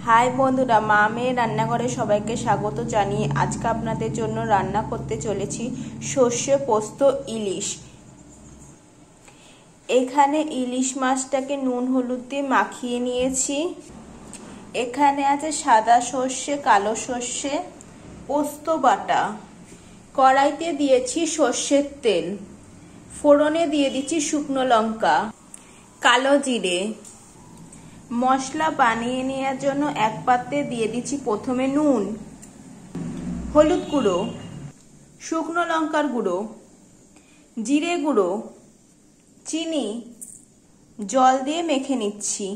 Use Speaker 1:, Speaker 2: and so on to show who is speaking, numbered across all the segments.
Speaker 1: High বন্ধুরা, মা মেয়ে রান্নাঘরে সবাইকে স্বাগত জানিয়ে আজকে আপনাদের জন্য রান্না করতে চলেছি সর্ষে পোস্ত ইলিশ। এখানে ইলিশ মাছটাকে নুন হলুদ দিয়ে মাখিয়ে নিয়েছি। এখানে আছে সাদা সর্ষে, কালো সর্ষে, পোস্ত বাটা। কড়াইতে দিয়েছি সর্ষের তেল, ফোড়নে দিয়ে দিচ্ছি শুকনো লঙ্কা, কালো জিরে। মশলা বানিয়ে নেওয়ার জন্য এক পাত্রে দিয়ে দিচ্ছি প্রথমে নুন, হলুদ গুঁড়ো, শুকনো লঙ্কার গুঁড়ো, জিরে গুঁড়ো, চিনি, জল দিয়ে মেখে নিচ্ছি।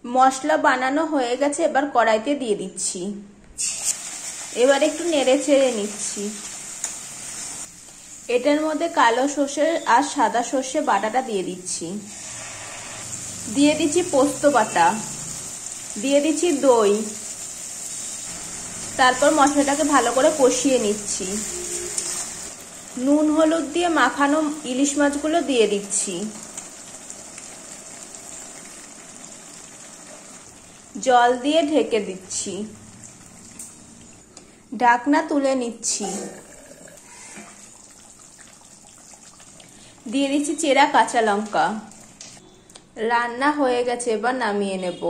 Speaker 1: মশলা বানানো হয়ে গেছে, এবার কড়াইতে দিয়ে দিচ্ছি। এবার একটু নেড়ে চেড়ে নিচ্ছি। এটার মধ্যে কালো সর্ষে আর সাদা সর্ষে বাটাটা দিয়ে দিচ্ছি। দিয়ে দিচ্ছি পোস্ত বাটা, দিয়ে দিচ্ছি দই। তারপর মশলাটাকে ভালো করে কষিয়ে নিচ্ছি। নুন হলুদ দিয়ে মাখানো ইলিশ মাছগুলো দিয়ে দিচ্ছি। জল দিয়ে ঢেকে দিচ্ছি। ঢাকনা তুলে নিচ্ছি। দিয়ে দিচ্ছি চেরা কাঁচা লঙ্কা। রান্না হয়ে গেছে, এবার নামিয়ে নেব।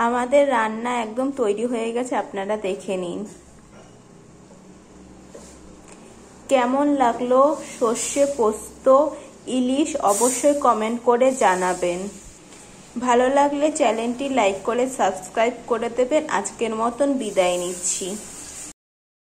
Speaker 1: আমাদের রান্না একদম তৈরি হয়ে গেছে, আপনারা দেখে নিন। কেমন লাগলো সর্ষে পোস্ত ইলিশ অবশ্যই কমেন্ট করে জানাবেন। ভালো লাগলে চ্যানেলটি লাইক করে সাবস্ক্রাইব করে দেবেন। আজকের মতন বিদায় নিচ্ছি।